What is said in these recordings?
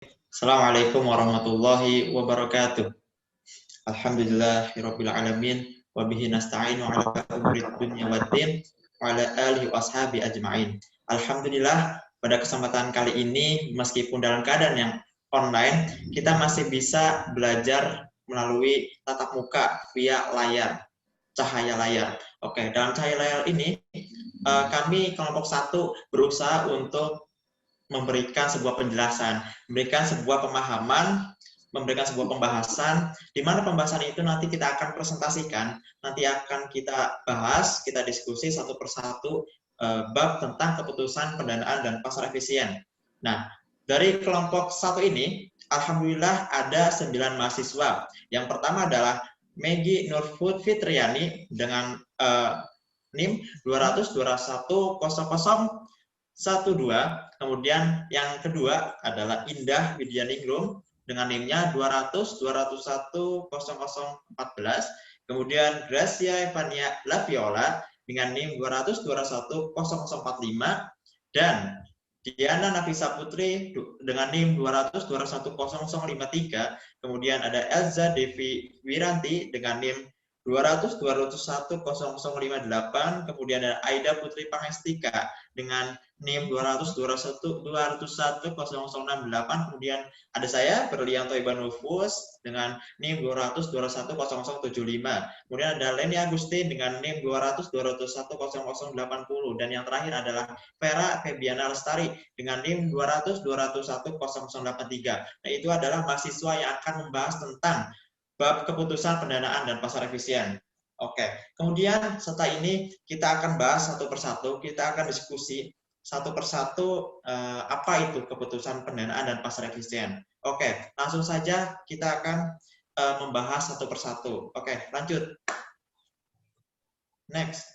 Assalamualaikum warahmatullahi wabarakatuh. Alhamdulillahirabbil alamin wa bihi nasta'inu ala umuri dunya waddin wa ala alihi washabi ajmain. Alhamdulillah, pada kesempatan kali ini meskipun dalam keadaan yang online, kita masih bisa belajar melalui tatap muka via layar, cahaya layar. Oke, dalam cahaya layar ini kami kelompok 1 berusaha untuk memberikan sebuah penjelasan, memberikan sebuah pemahaman, memberikan sebuah pembahasan, di mana pembahasan itu nanti kita akan presentasikan, nanti akan kita bahas, kita diskusi satu persatu bab tentang keputusan pendanaan dan pasar efisien. Nah, dari kelompok 1 ini, alhamdulillah ada 9 mahasiswa. Yang pertama adalah Megi Nurfut Fitriani dengan NIM 200210012. Kemudian yang kedua adalah Indah Widianingrum dengan NIM-nya 200201014. Kemudian Gracia Evania Laviola dengan NIM 200210045 dan Diana Nafisa Putri dengan NIM 200210053. Kemudian ada Elza Devi Wiranti dengan NIM 200-201-0058, kemudian ada Aida Putri Pangestika dengan NIM 200-201-008, kemudian ada saya, Berlianto Ibanufus, dengan NIM 200-201-0075, kemudian ada Leni Agustin dengan NIM 200-201-0080, dan yang terakhir adalah Vera Febiana Lestari dengan NIM 200-201-0083. Nah, itu adalah mahasiswa yang akan membahas tentang bab keputusan pendanaan dan pasar efisien. Oke, kemudian setelah ini kita akan bahas satu persatu, kita akan diskusi satu persatu apa itu keputusan pendanaan dan pasar efisien. Oke, langsung saja kita akan membahas satu persatu. Oke, lanjut. Next.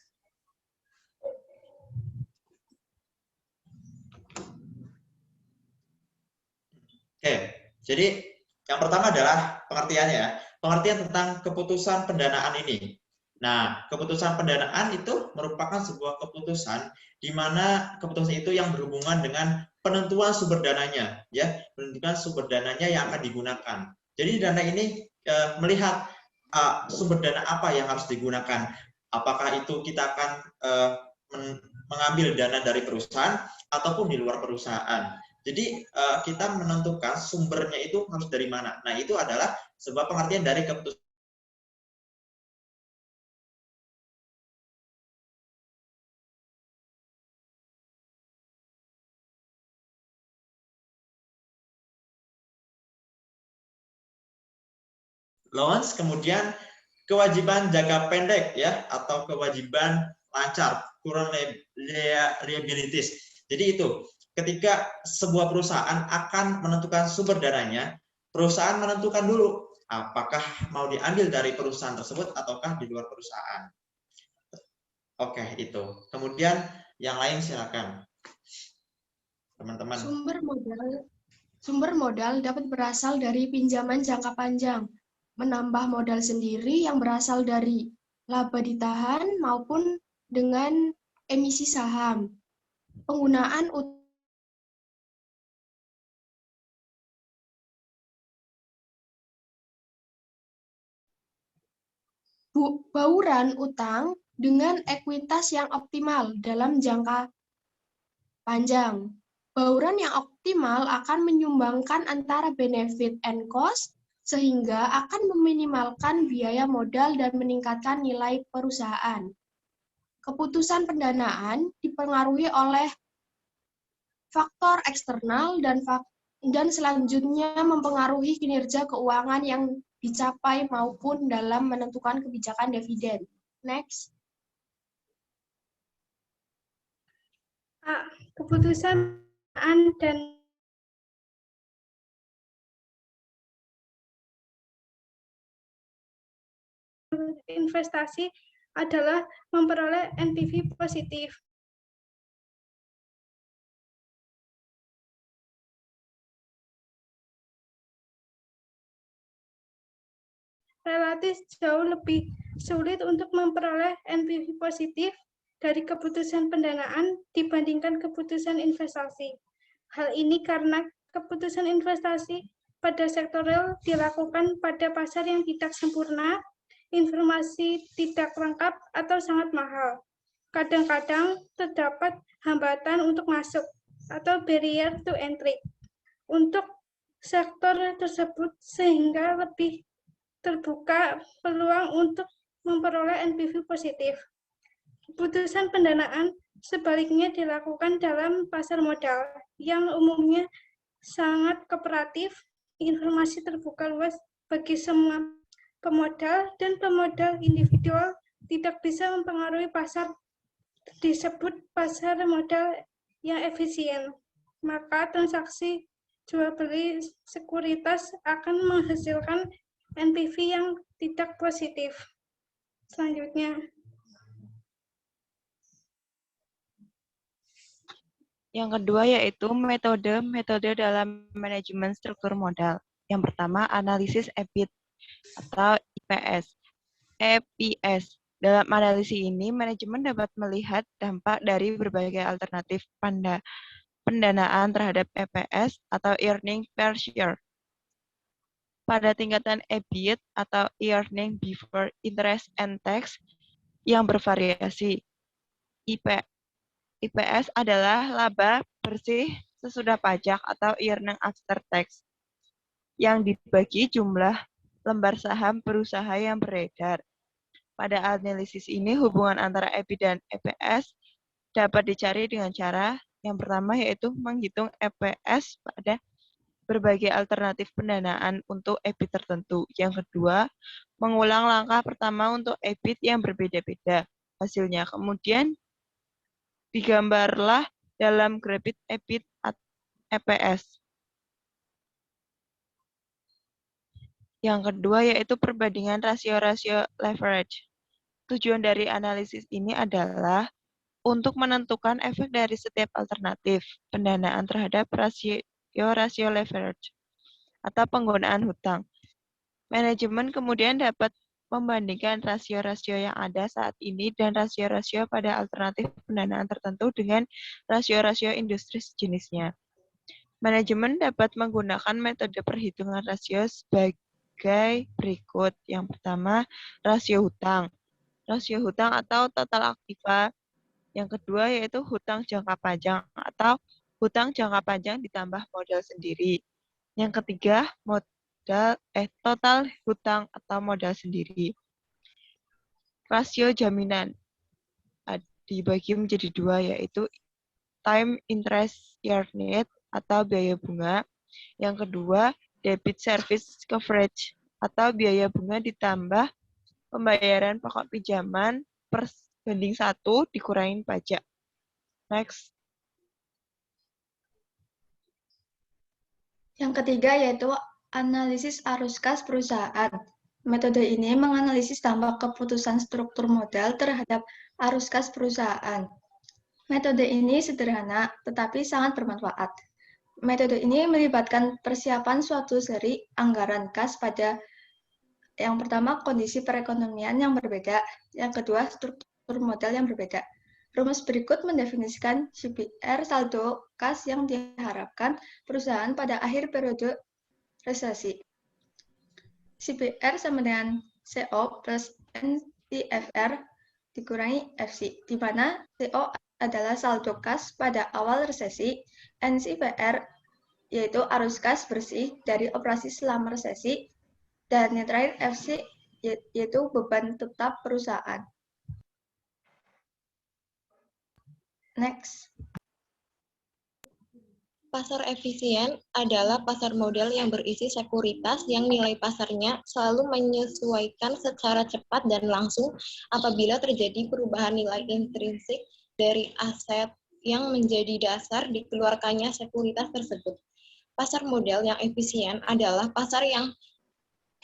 Oke, jadi yang pertama adalah pengertiannya. Pengertian tentang keputusan pendanaan ini. Nah, keputusan pendanaan itu merupakan sebuah keputusan di mana keputusan itu yang berhubungan dengan penentuan sumber dananya, ya, menentukan sumber dananya yang akan digunakan. Jadi dana ini melihat sumber dana apa yang harus digunakan. Apakah itu kita akan mengambil dana dari perusahaan ataupun di luar perusahaan. Jadi kita menentukan sumbernya itu harus dari mana. Nah, itu adalah sebuah pengertian dari keputusan. Loans, kemudian kewajiban jangka pendek ya, atau kewajiban lancar, current liabilities. Jadi itu, ketika sebuah perusahaan akan menentukan sumber dananya, perusahaan menentukan dulu apakah mau diambil dari perusahaan tersebut ataukah di luar perusahaan. Oke, itu. Kemudian yang lain silakan. Teman-teman. Sumber modal dapat berasal dari pinjaman jangka panjang, menambah modal sendiri yang berasal dari laba ditahan maupun dengan emisi saham. Penggunaan bauran utang dengan ekuitas yang optimal dalam jangka panjang. Bauran yang optimal akan menyumbangkan antara benefit and cost, sehingga akan meminimalkan biaya modal dan meningkatkan nilai perusahaan. Keputusan pendanaan dipengaruhi oleh faktor eksternal dan selanjutnya mempengaruhi kinerja keuangan yang dicapai maupun dalam menentukan kebijakan dividen. Next. Keputusan dan investasi adalah memperoleh NPV positif. Relatif jauh lebih sulit untuk memperoleh NPV positif dari keputusan pendanaan dibandingkan keputusan investasi. Hal ini karena keputusan investasi pada sektor real dilakukan pada pasar yang tidak sempurna, informasi tidak lengkap, atau sangat mahal. Kadang-kadang terdapat hambatan untuk masuk atau barrier to entry untuk sektor tersebut sehingga lebih terbuka peluang untuk memperoleh NPV positif. Keputusan pendanaan sebaliknya dilakukan dalam pasar modal yang umumnya sangat kooperatif, informasi terbuka luas bagi semua pemodal dan pemodal individual tidak bisa mempengaruhi pasar disebut pasar modal yang efisien. Maka transaksi jual beli sekuritas akan menghasilkan NPV yang tidak positif. Selanjutnya, yang kedua yaitu metode dalam manajemen struktur modal. Yang pertama, analisis EBIT atau IPS. EPS. Dalam analisis ini, manajemen dapat melihat dampak dari berbagai alternatif pendanaan terhadap EPS atau earning per share. Pada tingkatan EBIT atau earning before interest and tax yang bervariasi. IPS adalah laba bersih sesudah pajak atau earning after tax yang dibagi jumlah lembar saham perusahaan yang beredar. Pada analisis ini, hubungan antara EBIT dan EPS dapat dicari dengan cara yang pertama yaitu menghitung EPS pada berbagai alternatif pendanaan untuk EBIT tertentu. Yang kedua, mengulang langkah pertama untuk EBIT yang berbeda-beda hasilnya. Kemudian digambarlah dalam grafik EBIT EPS. Yang kedua yaitu perbandingan rasio-rasio leverage. Tujuan dari analisis ini adalah untuk menentukan efek dari setiap alternatif pendanaan terhadap rasio leverage atau penggunaan hutang. Manajemen kemudian dapat membandingkan rasio-rasio yang ada saat ini dan rasio-rasio pada alternatif pendanaan tertentu dengan rasio-rasio industri sejenisnya. Manajemen dapat menggunakan metode perhitungan rasio sebagai berikut. Yang pertama, rasio hutang. Rasio hutang atau total aktiva. Yang kedua yaitu hutang jangka panjang atau hutang jangka panjang ditambah modal sendiri. Yang ketiga, total hutang atau modal sendiri. Rasio jaminan dibagi menjadi dua yaitu time interest earned atau biaya bunga. Yang kedua, debit service coverage atau biaya bunga ditambah pembayaran pokok pinjaman per banding 1 dikurangin pajak. Next. Yang ketiga yaitu analisis arus kas perusahaan. Metode ini menganalisis dampak keputusan struktur modal terhadap arus kas perusahaan. Metode ini sederhana tetapi sangat bermanfaat. Metode ini melibatkan persiapan suatu seri anggaran kas pada yang pertama kondisi perekonomian yang berbeda, yang kedua struktur modal yang berbeda. Rumus berikut mendefinisikan CPR saldo kas yang diharapkan perusahaan pada akhir periode resesi. CPR sama dengan CO plus NTFR dikurangi FC, di mana CO adalah saldo kas pada awal resesi, NCPR yaitu arus kas bersih dari operasi selama resesi, dan yang terakhir FC yaitu beban tetap perusahaan. Next. Pasar efisien adalah pasar modal yang berisi sekuritas yang nilai pasarnya selalu menyesuaikan secara cepat dan langsung apabila terjadi perubahan nilai intrinsik dari aset yang menjadi dasar dikeluarkannya sekuritas tersebut. Pasar modal yang efisien adalah pasar yang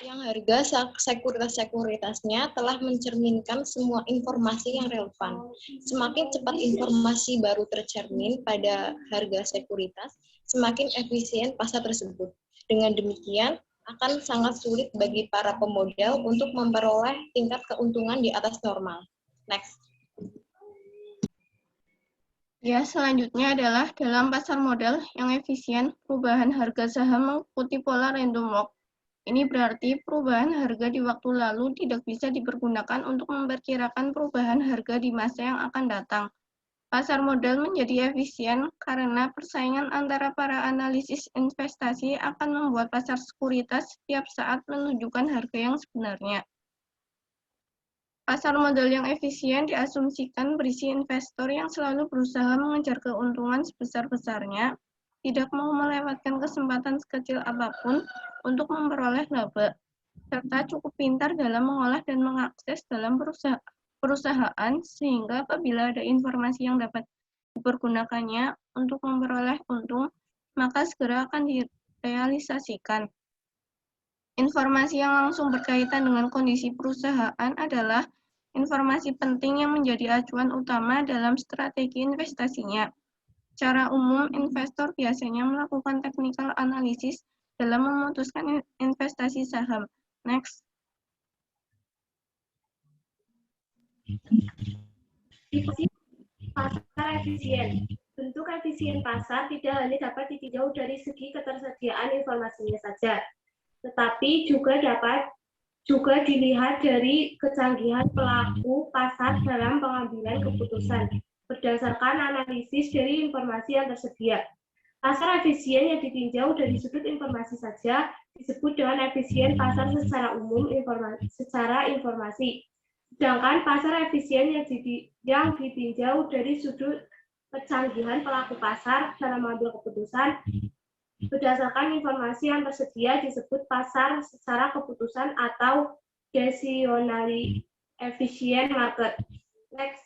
harga sekuritas-sekuritasnya telah mencerminkan semua informasi yang relevan. Semakin cepat informasi baru tercermin pada harga sekuritas, semakin efisien pasar tersebut. Dengan demikian, akan sangat sulit bagi para pemodal untuk memperoleh tingkat keuntungan di atas normal. Next. Ya, selanjutnya adalah dalam pasar modal yang efisien, perubahan harga saham mengikuti pola random walk. Ini berarti perubahan harga di waktu lalu tidak bisa dipergunakan untuk memperkirakan perubahan harga di masa yang akan datang. Pasar modal menjadi efisien karena persaingan antara para analisis investasi akan membuat pasar sekuritas setiap saat menunjukkan harga yang sebenarnya. Pasar modal yang efisien diasumsikan berisi investor yang selalu berusaha mengejar keuntungan sebesar-besarnya, tidak mau melewatkan kesempatan sekecil apapun untuk memperoleh laba, serta cukup pintar dalam mengolah dan mengakses dalam perusahaan sehingga apabila ada informasi yang dapat dipergunakannya untuk memperoleh untung, maka segera akan direalisasikan. Informasi yang langsung berkaitan dengan kondisi perusahaan adalah informasi penting yang menjadi acuan utama dalam strategi investasinya. Secara umum, investor biasanya melakukan technical analysis dalam memutuskan investasi saham. Next. Pasar efisien. Bentuk efisien pasar tidak hanya dapat ditinjau dari segi ketersediaan informasinya saja, tetapi juga dilihat dari kecanggihan pelaku pasar dalam pengambilan keputusan berdasarkan analisis dari informasi yang tersedia. Pasar efisien yang ditinjau dari sudut informasi saja disebut dengan efisien pasar secara umum secara informasi. Sedangkan pasar efisien yang ditinjau dari sudut kecanggihan pelaku pasar dalam mengambil keputusan berdasarkan informasi yang tersedia disebut pasar secara keputusan atau decisionally efficient market. Next.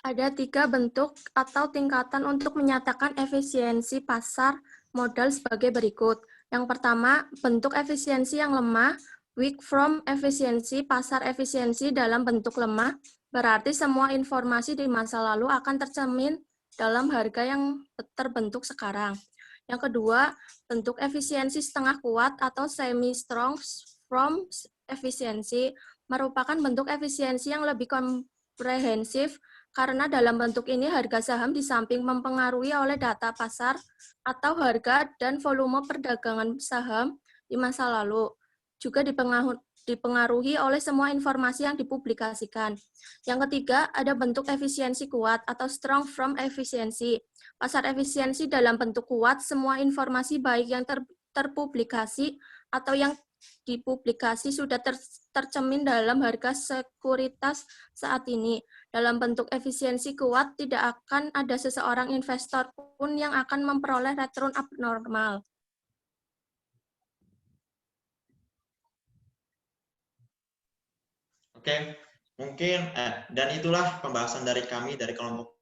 Ada 3 bentuk atau tingkatan untuk menyatakan efisiensi pasar modal sebagai berikut. Yang pertama, bentuk efisiensi yang lemah, weak from efisiensi, pasar efisiensi dalam bentuk lemah, berarti semua informasi di masa lalu akan tercermin dalam harga yang terbentuk sekarang. Yang kedua, bentuk efisiensi setengah kuat atau semi-strong from efisiensi, merupakan bentuk efisiensi yang lebih komprehensif, karena dalam bentuk ini harga saham di samping mempengaruhi oleh data pasar atau harga dan volume perdagangan saham di masa lalu, juga dipengaruhi oleh semua informasi yang dipublikasikan. Yang ketiga, ada bentuk efisiensi kuat atau strong from efisiensi. Pasar efisiensi dalam bentuk kuat, semua informasi baik yang terpublikasi atau yang dipublikasi sudah tercermin dalam harga sekuritas saat ini. Dalam bentuk efisiensi kuat, tidak akan ada seseorang investor pun yang akan memperoleh return abnormal. Oke, mungkin dan itulah pembahasan dari kami dari kelompok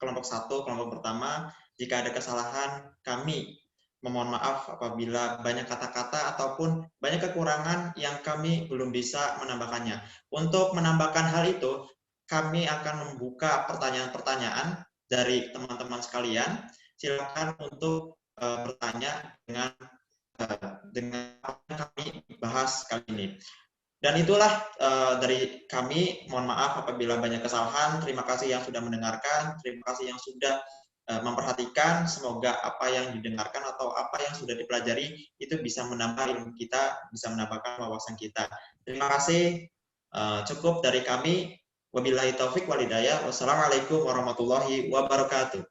1, kelompok pertama. Jika ada kesalahan, kami memohon maaf apabila banyak kata-kata ataupun banyak kekurangan yang kami belum bisa menambahkannya. Untuk menambahkan hal itu, kami akan membuka pertanyaan-pertanyaan dari teman-teman sekalian. Silakan untuk bertanya dengan apa yang kami bahas kali ini. Dan itulah dari kami. Mohon maaf apabila banyak kesalahan. Terima kasih yang sudah mendengarkan. Terima kasih yang sudah memperhatikan. Semoga apa yang didengarkan atau apa yang sudah dipelajari itu bisa menambah ilmu kita, bisa menambahkan wawasan kita. Terima kasih. Cukup dari kami. Wabillahi taufik wal hidayah. Wassalamualaikum warahmatullahi wabarakatuh.